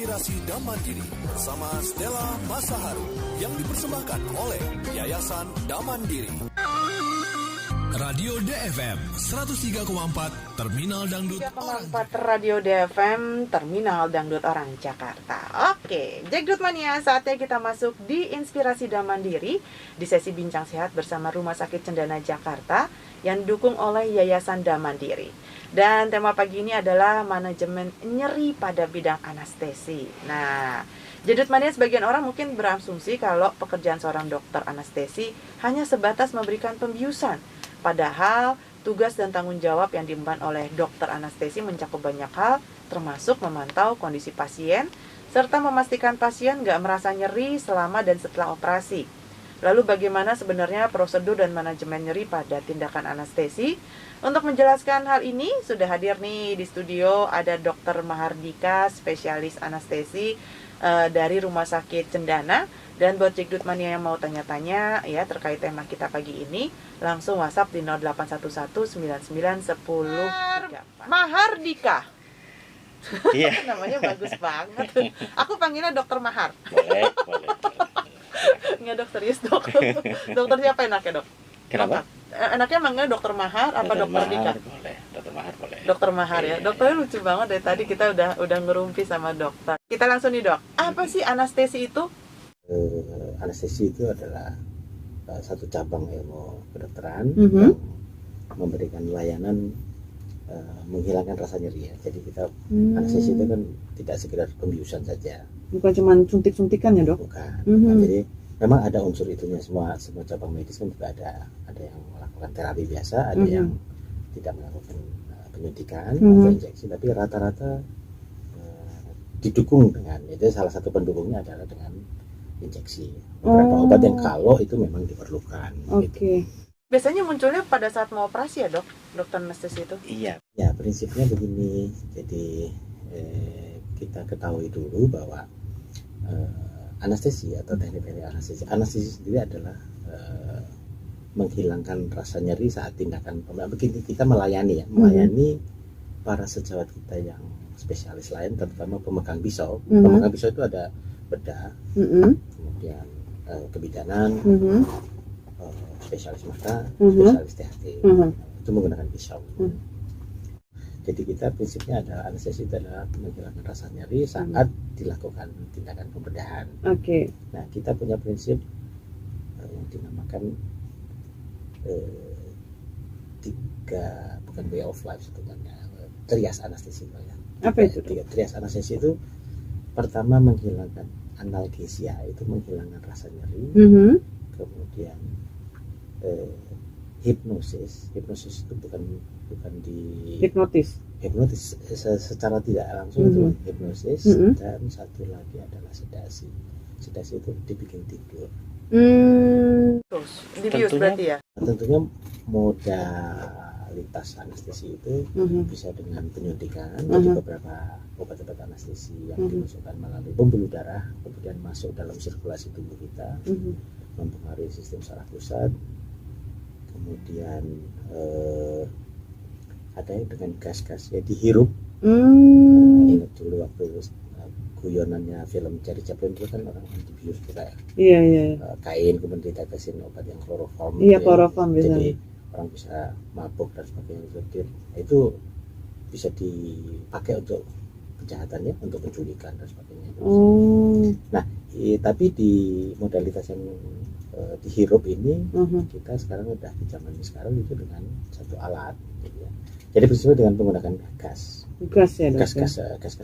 Inspirasi dan Mandiri bersama Stella Masaharu yang dipersembahkan oleh Yayasan Damandiri. Radio DFM 103,4 Terminal Dangdut Orang 3,4 Radio DFM Terminal Dangdut Orang Jakarta. Oke, Jackdut Mania, saatnya kita masuk di Inspirasi dan Mandiri di sesi Bincang Sehat bersama Rumah Sakit Cendana Jakarta yang didukung oleh Yayasan Damandiri. Dan tema pagi ini adalah manajemen nyeri pada bidang anestesi. Nah, Jackdut Mania, sebagian orang mungkin berasumsi kalau pekerjaan seorang dokter anestesi hanya sebatas memberikan pembiusan. Padahal tugas dan tanggung jawab yang diemban oleh dokter anestesi mencakup banyak hal, termasuk memantau kondisi pasien, serta memastikan pasien nggak merasa nyeri selama dan setelah operasi. Lalu bagaimana sebenarnya prosedur dan manajemen nyeri pada tindakan anestesi? Untuk menjelaskan hal ini, sudah hadir nih di studio ada Dr. Mahardika, spesialis anestesi dari Rumah Sakit Cendana. Dan buat Jackdut Mania yang mau tanya-tanya ya terkait tema kita pagi ini, langsung WhatsApp di 0811991034. Mahardika. Iya. Namanya bagus banget. Aku panggilnya Dokter Mahar. Boleh. Nggak dok, serius dok. Dokter siapa enaknya dok? Kenapa? Enaknya manggilnya Dokter Mahar apa Dokter Dika? Boleh, Dokter Mahar boleh. Dokter Mahar ya. Dokternya lucu banget dari tadi kita udah ngerumpi sama dokter. Kita langsung nih dok. Apa sih anestesi itu? Anestesi itu adalah satu cabang ilmu kedokteran yang memberikan layanan menghilangkan rasa nyeri ya. Jadi kita anestesi itu kan tidak sekedar pembiusan saja. Bukan cuma suntik-suntikan ya dok? Bukan. Nah, jadi memang ada unsur itunya, semua cabang medis kan juga ada yang melakukan terapi biasa, ada yang tidak melakukan penyuntikan atau injeksi, tapi rata-rata didukung dengan, itu salah satu pendukungnya adalah dengan injeksi. Beberapa obat yang kalau itu memang diperlukan. Gitu. Biasanya munculnya pada saat mau operasi ya dok, dokter anestesi itu? Iya. Ya prinsipnya begini. Jadi kita ketahui dulu bahwa anestesi atau teknik anestesi sendiri adalah menghilangkan rasa nyeri saat tindakan begini. Kita melayani para sejawat kita yang spesialis lain, terutama pemegang pisau. Pemegang pisau itu ada bedah, kemudian kebidanan, spesialis mata, spesialis THT, itu menggunakan pisau. Jadi kita prinsipnya adalah anestesi itu adalah menghilangkan rasa nyeri saat dilakukan tindakan pembedahan. Nah kita punya prinsip yang dinamakan bukan way of life sebenarnya, trias anestesi ya. Apa itu? Trias anestesi itu pertama menghilangkan analgesia, itu menghilangkan rasa nyeri. Kemudian hipnosis itu bukan di hipnotis secara tidak langsung, itu hipnosis. Dan satu lagi adalah sedasi itu dibikin tidur. Terus dibius berarti ya? Tentunya modalitas anestesi itu bisa dengan penyuntikan. Jadi beberapa obat-obat anestesi yang dimasukkan melalui pembuluh darah kemudian masuk dalam sirkulasi tubuh kita, mempengaruhi sistem saraf pusat. Kemudian ada yang dengan gas-gas ya dihirup. Ingat dulu waktu guyonannya film Charlie Chaplin itu kan orang dibius kita ya. Iya. Kain kemudian ditetesin obat yang kloroform. Iya, kloroform jadi orang bisa mabuk dan sebagainya. Itu bisa dipakai untuk kejahatannya, untuk penculikan dan sebagainya. Nah, tapi di modalitas yang dihirup ini kita sekarang udah di zaman sekarang itu dengan satu alat gitu ya. Jadi prinsipnya dengan menggunakan gas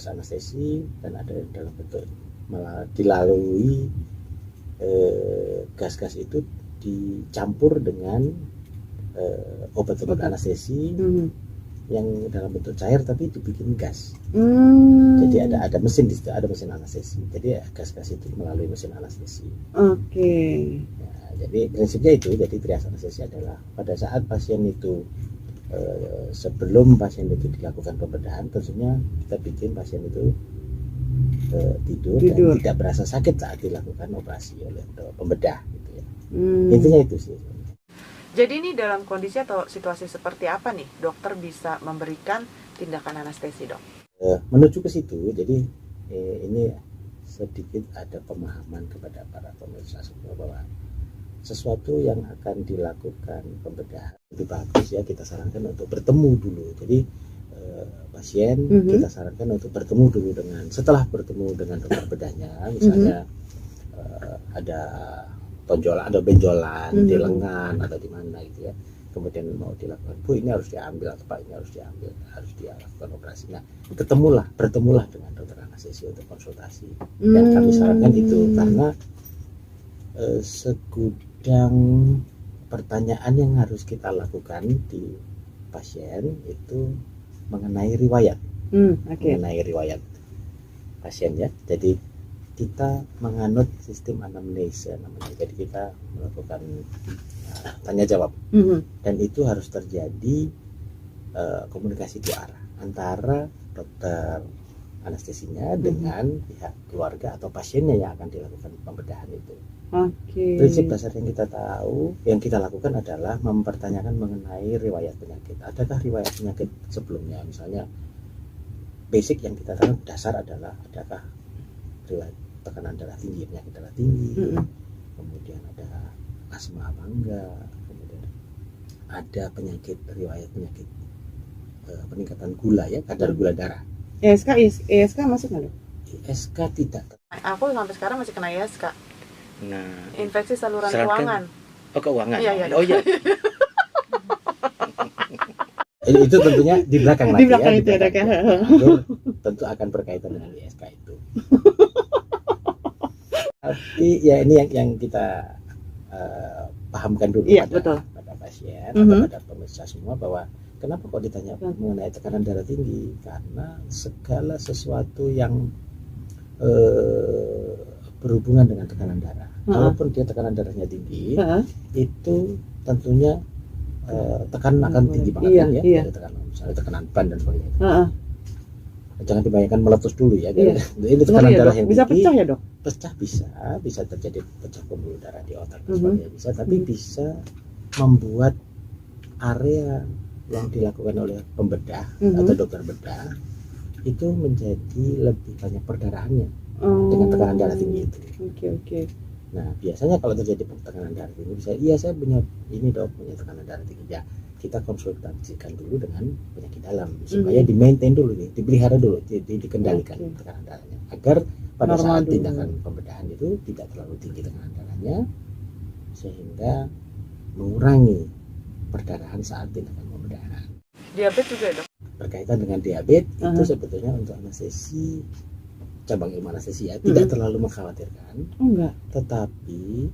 anestesi, dan ada dalam bentuk malah dilalui gas-gas itu dicampur dengan obat-obat anestesi yang dalam bentuk cair tapi dibikin gas. Jadi ada mesin di situ, ada mesin anestesi. Jadi gas-gas itu melalui mesin anestesi. Jadi prinsipnya itu, jadi trias anestesi adalah pada saat pasien itu sebelum pasien itu dilakukan pembedahan, tentunya kita bikin pasien itu tidur dan tidak berasa sakit saat dilakukan operasi oleh pembedah gitu ya. Intinya itu sih. Jadi ini dalam kondisi atau situasi seperti apa nih dokter bisa memberikan tindakan anestesi dok? Menuju ke situ, jadi ini sedikit ada pemahaman kepada para pemirsa semua bahwa sesuatu yang akan dilakukan pembedahan lebih bagus ya kita sarankan untuk bertemu dulu. Jadi pasien kita sarankan untuk bertemu dulu setelah bertemu dengan dokter bedahnya, misalnya ada tonjolan atau benjolan di lengan atau di mana gitu ya, kemudian mau dilakukan, Bu ini harus diambil atau Pak ini harus diambil, harus dilakukan operasi. Nah bertemulah dengan dokter anestesi untuk konsultasi. Dan kami sarankan itu karena segudang pertanyaan yang harus kita lakukan di pasien itu mengenai riwayat, mengenai riwayat pasien ya. Jadi kita menganut sistem anamnesa namanya. Jadi kita melakukan tanya jawab, dan itu harus terjadi komunikasi dua arah antara dokter anestesinya dengan pihak keluarga atau pasiennya yang akan dilakukan pembedahan itu. Prinsip dasar yang kita tahu, yang kita lakukan adalah mempertanyakan mengenai riwayat penyakit. Adakah riwayat penyakit sebelumnya? Misalnya basic yang kita tahu dasar adalah adakah riwayat tekanan darah tinggi, penyakit darah tinggi, kemudian ada asma apa enggak, kemudian ada riwayat penyakit peningkatan gula ya, kadar gula darah. ESK masuk nggak dok? ESK tidak. Aku sampai sekarang masih kena ESK. Nah, Infeksi saluran keuangan. Oh, keuangan. Iya. Oh iya. Itu tentunya di belakang lagi Di belakang ya. itu ada kan. Itu tentu akan berkaitan dengan ISK itu. Tapi ya ini yang kita pahamkan dulu pada pasien atau pada pemirsa semua bahwa kenapa kok ditanya mengenai tekanan darah tinggi? Karena segala sesuatu yang berhubungan dengan tekanan darah, walaupun dia tekanan darahnya tinggi, itu tentunya tekanan akan tinggi banget kan ya, tekanan, misalnya tekanan ban dan sebagainya. Jangan dibayangkan meletus dulu ya. Ini tekanan darah yang bisa tinggi. Pecah ya dok? Pecah bisa terjadi pecah pembuluh darah di otak dan sebagainya bisa, tapi bisa membuat area yang dilakukan oleh pembedah atau dokter bedah itu menjadi lebih banyak perdarahannya dengan tekanan darah tinggi itu. Oke. Nah biasanya kalau terjadi tekanan darah tinggi bisa, iya saya punya ini dok, punya tekanan darah tinggi ya, kita konsultasikan dulu dengan penyakit dalam supaya di maintain dulu nih, dipelihara dulu, dikendalikan tekanan darahnya agar pada normal saat tindakan pembedahan itu tidak terlalu tinggi tekanan darahnya sehingga mengurangi perdarahan saat tindakan pembedahan. Diabetes juga dok? Berkaitan dengan diabetes itu sebetulnya untuk anestesi cabang ilmu anestesi ya tidak terlalu mengkhawatirkan, tetapi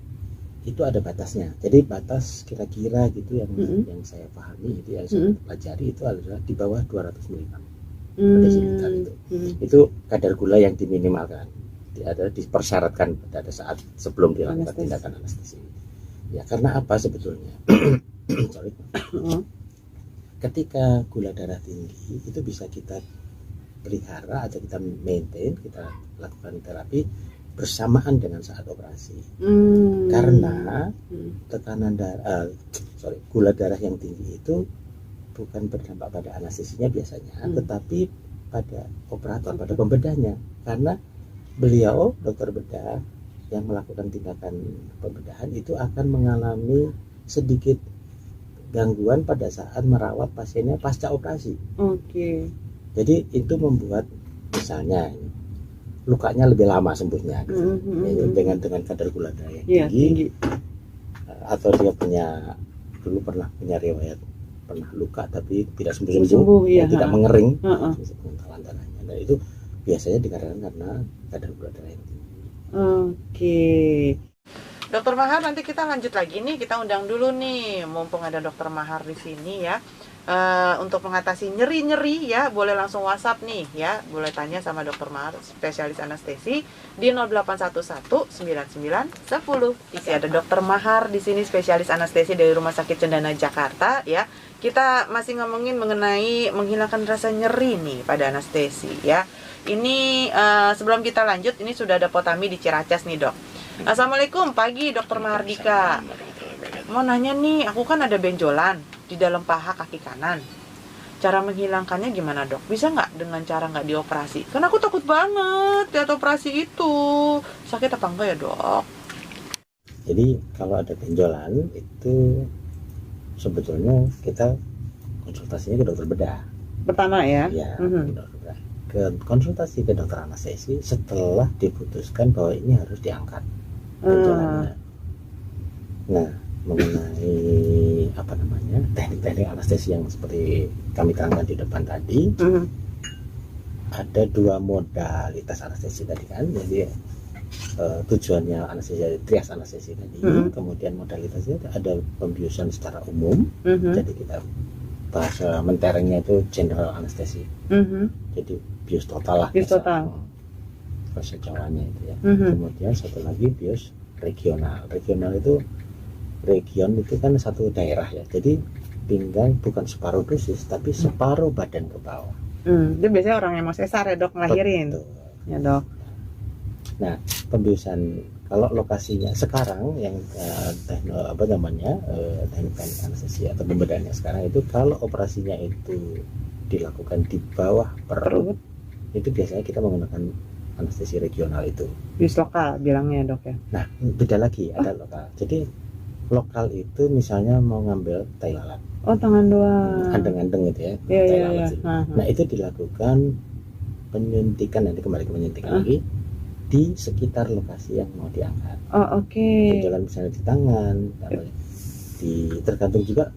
itu ada batasnya. Jadi batas kira-kira gitu yang saya pahami itu yang saya pelajari itu adalah di bawah 200 mg per desiliter itu kadar gula yang diminimalkan, ada dipersyaratkan pada saat sebelum dilakukan tindakan anestesi. Ya karena apa sebetulnya? Ketika gula darah tinggi itu bisa kita pelihara atau kita maintain, kita lakukan terapi bersamaan dengan saat operasi. Karena tekanan darah, gula darah yang tinggi itu bukan berdampak pada anestesinya biasanya, tetapi pada operator, pada pembedahnya. Karena beliau dokter bedah yang melakukan tindakan pembedahan itu akan mengalami sedikit gangguan pada saat merawat pasiennya pasca operasi. Jadi itu membuat misalnya lukanya lebih lama sembuhnya gitu. Dengan kadar gula darah yang tinggi. Atau dia dulu pernah punya riwayat pernah luka tapi tidak sembuh, tidak mengering pengentalan darahnya. Dan itu biasanya dikarenakan karena kadar gula darah yang tinggi. Dokter Mahar, nanti kita lanjut lagi nih, kita undang dulu nih, mumpung ada Dokter Mahar di sini ya. Untuk mengatasi nyeri-nyeri ya, boleh langsung WhatsApp nih ya, boleh tanya sama Dokter Mahar, spesialis anestesi di 0811 99 10. Isi ada Dokter Mahar di sini, spesialis anestesi dari Rumah Sakit Cendana Jakarta ya. Kita masih ngomongin mengenai menghilangkan rasa nyeri nih pada anestesi ya. Ini sebelum kita lanjut, ini sudah ada Potami di Ciracas nih dok. Assalamualaikum, pagi Dokter Mahardika. Mau nanya nih, aku kan ada benjolan di dalam paha kaki kanan. Cara menghilangkannya gimana dok? Bisa nggak dengan cara nggak dioperasi? Karena aku takut banget lihat operasi itu. Sakit apa enggak ya dok? Jadi kalau ada benjolan itu sebetulnya kita konsultasinya ke dokter bedah. Pertama ya? Ya, ke dokter bedah. Konsultasi ke dokter anestesi setelah diputuskan bahwa ini harus diangkat benjolannya. Nah, mengenai teknik-teknik anestesi yang seperti kami terangkan di depan tadi, ada dua modalitas anestesi tadi kan. Jadi tujuannya anestesi trias anestesi tadi, kemudian modalitasnya ada pembiusan secara umum. Jadi kita bahasa menterengnya itu general anestesi. Jadi bius total lah. Bius total. Bahasa Jawanya itu ya. Kemudian satu lagi bius regional. Regional itu region itu kan satu daerah ya. Jadi pinggang bukan separuh dosis tapi separuh badan ke bawah. Itu biasanya orang yang mau sesar ya dok, ngelahirin. Betul. Ya dok. Nah, pembiusan kalau lokasinya sekarang yang teknik anestesi atau pembedahannya sekarang itu kalau operasinya itu dilakukan di bawah perut, itu biasanya kita menggunakan anestesi regional itu. Bius lokal bilangnya dok ya. Nah, beda lagi ada lokal. Jadi lokal itu misalnya mau ngambil tai lalat. Oh, tangan doang. Andeng-andeng gitu ya. Iya. Nah, itu dilakukan penyuntikan, nanti kembali ke penyuntikan lagi di sekitar lokasi yang mau diangkat. Oh, oke. Benjolan misalnya di tangan, tergantung juga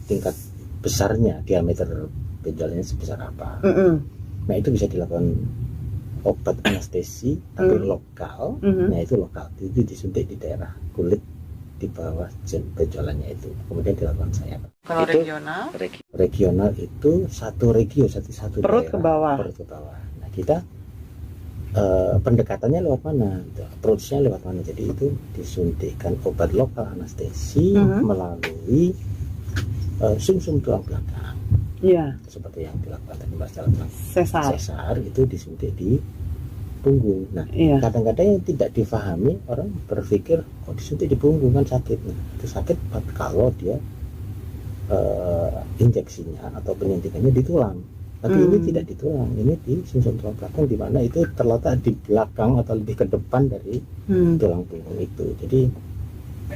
tingkat besarnya, diameter benjolannya sebesar apa. Nah, itu bisa dilakukan obat anestesi tapi lokal. Nah, itu lokal, itu disuntik di daerah kulit di bawah benjolannya itu, kemudian dilakukan sayap. Kalau Itu regional? Regional itu satu Perut daerah, ke bawah. perut ke bawah. Nah, kita pendekatannya lewat mana? Approach-nya lewat mana? Jadi itu disuntikkan obat lokal anestesi melalui sumsum tulang belakang. Iya. Seperti yang dilakukan tadi Mbak Stella. Sesar itu disuntik di punggung. Nah, iya. kadang-kadang yang tidak difahami, orang berpikir disuntik di punggung kan sakit. Nah, itu sakit kalau dia injeksinya atau penyuntikannya di tulang. Tapi ini tidak di tulang, ini di sumsum tulang belakang, di mana itu terletak di belakang atau lebih ke depan dari tulang punggung itu. Jadi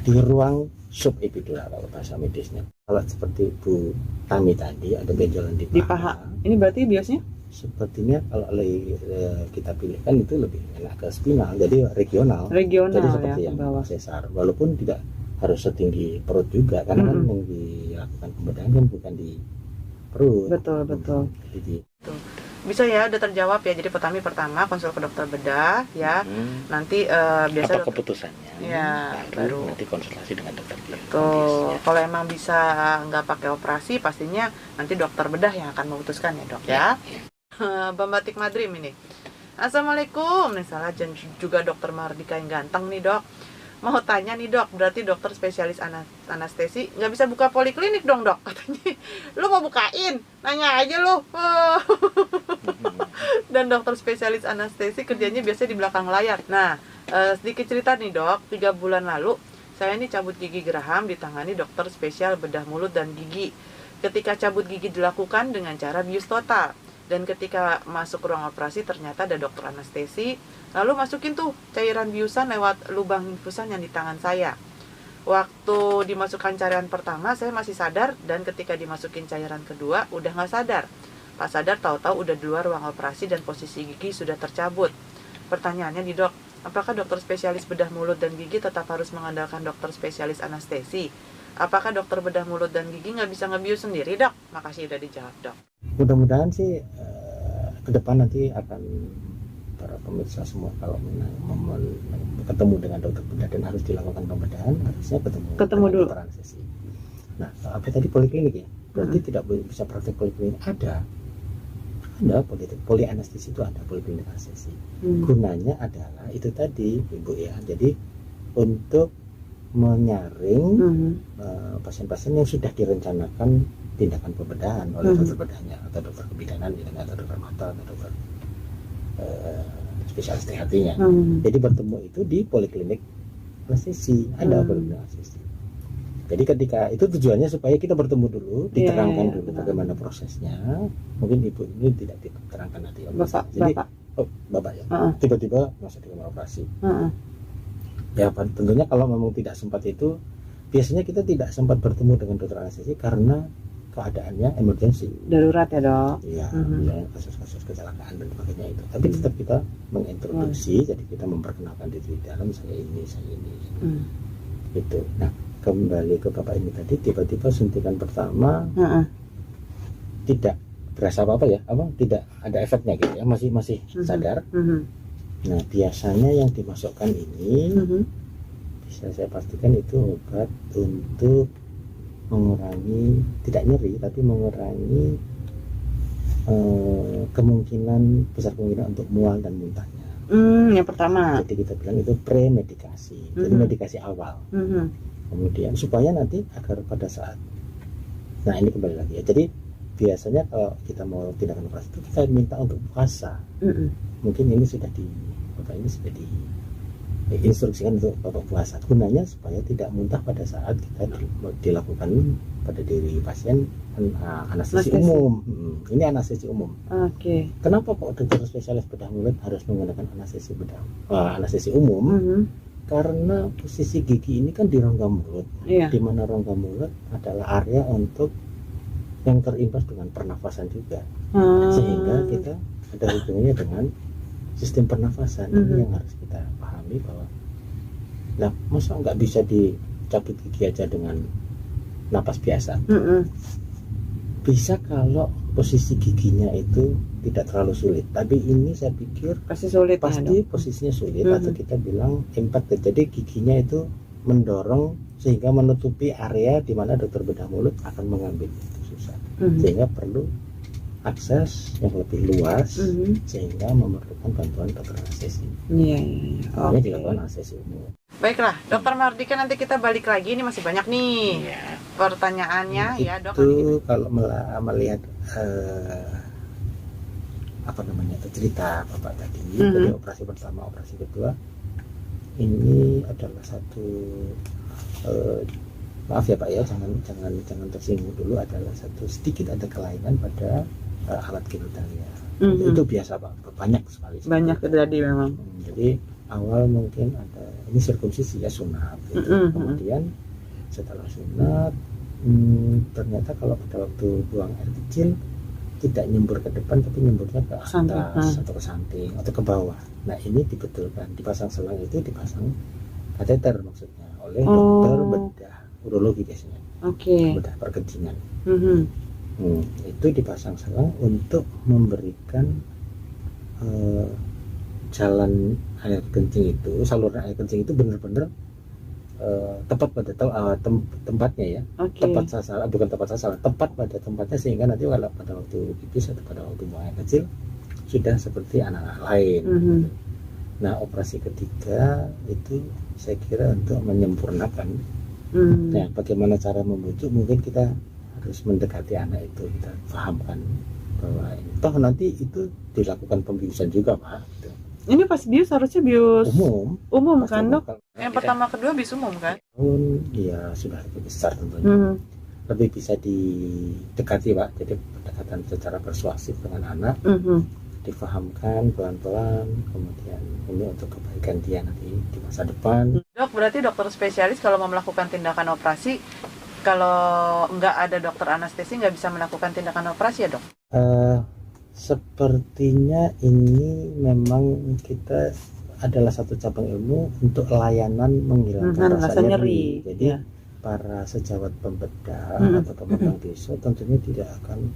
di ruang subepidural kalau bahasa medisnya. Kalau seperti Bu Tami tadi ada benjolan di paha. Ini berarti biasanya? Sepertinya kalau kita pilihkan itu lebih enak ke spinal, jadi regional. Jadi seperti ya, yang sesar, walaupun tidak harus setinggi perut juga, karena kan yang dilakukan pembedahan kan bukan di perut. Betul. Jadi bisa ya, udah terjawab ya. Jadi pertama konsul ke dokter bedah ya. Nanti biasa apa keputusannya ya, baru nanti konsultasi dengan dokter biologis. Betul. Kalau emang bisa nggak pakai operasi, pastinya nanti dokter bedah yang akan memutuskan ya dok ya. Bambatik Madrim ini. Assalamualaikum. Nih salah juga dokter Mardika yang ganteng nih dok. Mau tanya nih dok, berarti dokter spesialis anestesi nggak bisa buka poliklinik dong dok? Katanya, lu mau bukain? Nanya aja lu. Dan dokter spesialis anestesi kerjanya biasanya di belakang layar. Nah, sedikit cerita nih dok, 3 bulan lalu saya ini cabut gigi geraham ditangani dokter spesial bedah mulut dan gigi. Ketika cabut gigi dilakukan dengan cara bius total. Dan ketika masuk ruang operasi ternyata ada dokter anestesi, lalu masukin tuh cairan biusan lewat lubang infusan yang di tangan saya. Waktu dimasukkan cairan pertama saya masih sadar, dan ketika dimasukin cairan kedua udah nggak sadar. Pas sadar tahu-tahu udah di luar ruang operasi dan posisi gigi sudah tercabut. Pertanyaannya nih dok, apakah dokter spesialis bedah mulut dan gigi tetap harus mengandalkan dokter spesialis anestesi? Apakah dokter bedah mulut dan gigi nggak bisa ngebius sendiri dok? Makasih udah dijawab dok. Mudah-mudahan sih ke depan nanti akan para pemirsa semua kalau ketemu dengan dokter bedah dan harus dilakukan pembedahan, harusnya ketemu dulu dokter anestesi. Nah, apa tadi poliklinik ya? Berarti tidak bisa praktek poliklinik. Ada poli anestesi itu ada poliklinik anestesi. Gunanya adalah itu tadi Ibu ya. Jadi untuk menyaring pasien-pasien yang sudah direncanakan tindakan pembedahan oleh dokter bedahnya atau dokter kebidanan atau dokter mata atau dokter spesialis THT-nya. Jadi bertemu itu di poliklinik anestesi, ada poliklinik anestesi. Jadi ketika itu tujuannya supaya kita bertemu dulu, diterangkan Iya, dulu benar. bagaimana prosesnya. Mungkin ibu ini tidak diterangkan nanti. Jadi Bapak. bapak ya, Heeh. tiba-tiba masuk di kamar operasi. Heeh. Ya tentunya kalau memang tidak sempat itu, biasanya kita tidak sempat bertemu dengan dokter anestesi karena keadaannya emergensi. Darurat ya dok. Ya, Mhm. misalnya kasus-kasus kecelakaan dan sebagainya itu. Tapi tetap kita mengintroduksi, jadi kita memperkenalkan diri di dalam, saya ini. Hmm. Gitu. Nah, kembali ke bapak ini tadi, tiba-tiba suntikan pertama Heeh. tidak berasa apa-apa ya, tidak ada efeknya gitu ya, masih Mhm. sadar. Mhm. Nah, biasanya yang dimasukkan ini Mhm. bisa saya pastikan itu obat untuk mengurangi, tidak nyeri tapi mengurangi besar kemungkinan untuk mual dan muntahnya. Yang pertama. Jadi kita bilang itu premedikasi, jadi Mhm. medikasi awal. Mhm. Kemudian supaya nanti agar pada saat, nah ini kembali lagi ya, jadi biasanya kalau kita mau tindakan operasi itu kita minta untuk puasa. Mhm. Mungkin ini sudah diinstruksikan untuk bapak puasa, gunanya supaya tidak muntah pada saat kita dilakukan pada diri pasien anestesi Anestesi. umum. Ini anestesi umum. Oke. Kenapa kok dokter spesialis bedah mulut harus menggunakan anestesi umum? Mhm. Karena posisi gigi ini kan di rongga mulut, Iya. di mana rongga mulut adalah area untuk yang terimbas dengan pernafasan juga, sehingga kita ada hubungannya dengan sistem pernafasan. Ini Mhm. yang harus kita pahami bahwa, nah masa nggak bisa dicabut gigi aja dengan napas biasa? Mhm. Bisa kalau posisi giginya itu tidak terlalu sulit, tapi ini saya pikir Pasti sulit ya, pasti dok. posisinya sulit, Mhm. atau kita bilang impact, jadi giginya itu mendorong sehingga menutupi area di mana dokter bedah mulut akan mengambil, itu susah, Mhm. sehingga perlu akses yang lebih luas, Mhm. sehingga memerlukan bantuan dokter anestesi. Iya. Ini Oke. dilakukan anestesi umum. Baiklah, Dokter Mardika, nanti kita balik lagi. Ini masih banyak nih pertanyaannya ya dok. Itu kalau melihat cerita bapak tadi, Mhm. dari operasi pertama, operasi kedua, ini adalah satu maaf ya pak ya, jangan tersinggung dulu, adalah satu sedikit ada kelainan pada alat genitalia. Mhm. Itu biasa pak, banyak sekali. Banyak terjadi memang. Jadi awal mungkin ada ini sirkumsisi ya, sunat gitu. Mhm. Kemudian setelah sunat, ternyata kalau pada waktu buang air kecil tidak nyembur ke depan tapi nyemburnya ke atas Samping. atau ke samping atau ke bawah. Nah ini dibetulkan, dipasang selang itu, dipasang kateter maksudnya oleh dokter bedah urologi biasanya, Oke. bedah perkencingan. Mhm. Itu dipasang selang untuk memberikan jalan air kencing itu, saluran air kencing itu benar-benar tepat pada tempatnya ya, Oke. tepat sasaran, bukan tepat sasaran, tepat pada tempatnya, sehingga nanti kalau pada waktu pipis atau pada waktu buang air kecil sudah seperti anak-anak lain. Mhm. Nah operasi ketiga itu saya kira untuk menyempurnakan. Mhm. Nah bagaimana cara membujuk, mungkin kita harus mendekati anak itu, kita pahamkan bahwa toh nanti itu dilakukan pembiusan juga pak, gitu. Ini pas bius harusnya bius Umum kan pasti dok? bakal- Yang pertama kedua bius umum kan? tahun ya sudah lebih besar tentunya, Mhm. lebih bisa didekati pak, jadi pendekatan secara persuasif dengan anak, Mhm. difahamkan pelan-pelan, kemudian ini untuk kebaikan dia nanti di masa depan. Dok, berarti dokter spesialis kalau mau melakukan tindakan operasi, kalau nggak ada dokter anestesi nggak bisa melakukan tindakan operasi ya dok? Sepertinya ini memang kita adalah satu cabang ilmu untuk layanan menghilangkan rasa nyeri. Jadi ya. para sejawat pembedah atau pemegang bisu tentunya tidak akan,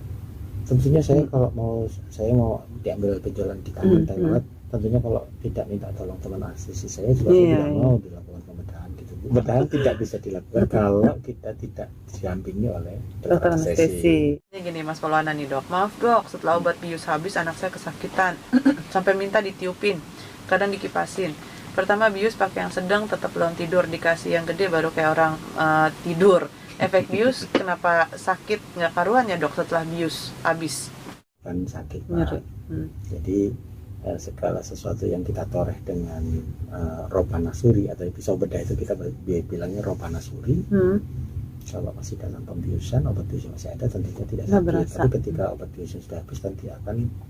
tentunya saya kalau saya mau diambil penjualan di kantor darurat, tentunya kalau tidak minta tolong teman anestesi saya juga saya tidak mau dilakukan pembedahan gitu. Pembedahan tidak bisa dilakukan kalau kita tidak didampingi oleh dokter anestesi. Ini gini Mas Maulana nih dok, maaf dok, setelah obat bius habis anak saya kesakitan sampai minta ditiupin, kadang dikipasin. Pertama bius pakai yang sedang, tetap belum tidur, dikasih yang gede baru kayak orang tidur. Efek bius kenapa sakit nggak karuan ya dok setelah bius habis? Kan sakit pak. Nyeri. Jadi segala sesuatu yang kita toreh dengan ropanasuri atau pisau bedah itu kita bilangnya ropanasuri, kalau masih dalam pembiusan, obat biusnya masih ada, tentunya tidak Nggak sakit. berasa. Tapi ketika obat biusnya sudah habis,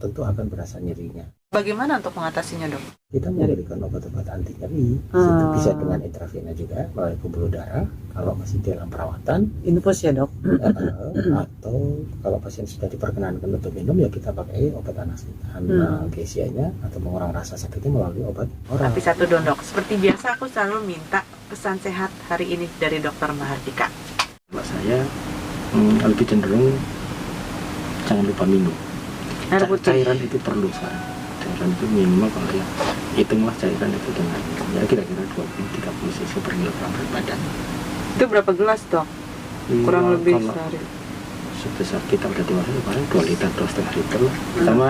tentu akan berasa nyerinya. Bagaimana untuk mengatasinya, Dok? Kita memberikan obat-obat anti nyeri, bisa dengan intravena juga melalui pembuluh darah. Kalau masih dalam perawatan, Infus ya, Dok? atau kalau pasien sudah diperkenankan untuk minum, ya kita pakai obat analgesianya atau mengurangi rasa sakitnya melalui obat oral. Tapi satu dong, Dok. Seperti biasa aku selalu minta pesan sehat hari ini dari Dokter Mahardika. Kalau saya lebih cenderung jangan lupa minum. Air putih. Cairan itu perlu sekarang. Cairan itu minimal kalau ya hitunglah cairan itu dengan ya kira-kira 20-30 cc per kilogram berat badan. Itu berapa gelas, Dok? Kurang Ya, lebih kalau sehari. sebesar kita udah dewasa ya paling 2 liter 2,5 liter lah. Sama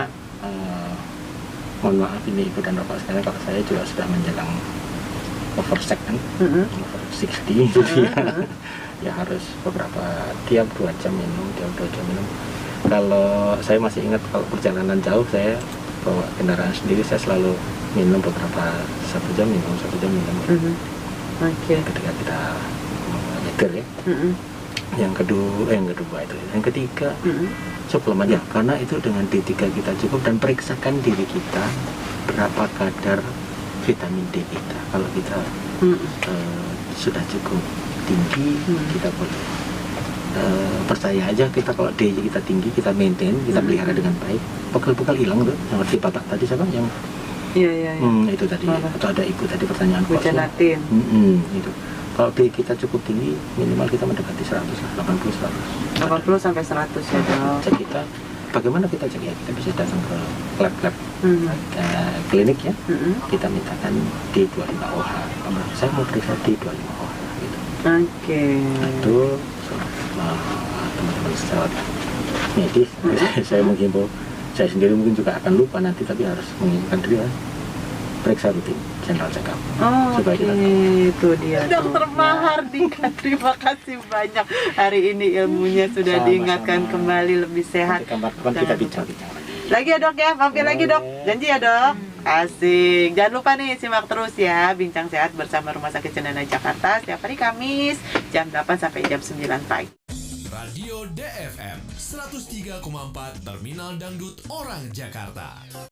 mohon maaf ini ibu dan bapak sekalian, kalau saya juga sudah menjelang over kan, over 60 gitu ya. Ya harus tiap 2 jam minum. Kalau saya masih ingat kalau perjalanan jauh saya bawa kendaraan sendiri, saya selalu minum beberapa 1 jam minum. Oke. Ketika kita nyetir ya. Yang kedua itu. Yang ketiga suplemen ya, karena itu dengan D3 kita cukup, dan periksakan diri kita berapa kadar vitamin D kita. Kalau kita sudah cukup tinggi, kita boleh percaya aja, kita kalau D kita tinggi, kita maintain, kita pelihara dengan baik, bekal hilang tuh. Yang seperti Bapak tadi siapa yang Iya. itu tadi, atau ada ibu tadi pertanyaan Bu Janatin. itu. Kalau D kita cukup tinggi, minimal kita mendekati 100 lah, 80 sampai 100 ya, Dok. Cek kita, bagaimana kita cek ya? Kita bisa datang ke lab klinik ya. Kita mintakan D25OH. Saya mau periksa D25OH gitu. Oke. Itu teman-teman sejawat medis. Saya menghimbau, saya sendiri mungkin juga akan lupa nanti, tapi harus mengingatkan diri ya. Periksa rutin, general check up. Supaya kita tahu. Itu dia. Dokter Mahardika, terima kasih banyak. Hari ini ilmunya sudah Sama-sama. diingatkan kembali, lebih sehat. Nanti kapan-kapan kita bincang-bincang lagi. Lagi ya, Dok ya, mampir lagi, Dok. Janji ya, Dok. Asik. Jangan lupa nih, simak terus ya Bincang Sehat bersama Rumah Sakit Cendana Jakarta setiap hari Kamis jam 8 sampai jam 9 pagi. Radio DFM 103,4 Terminal Dangdut Orang Jakarta.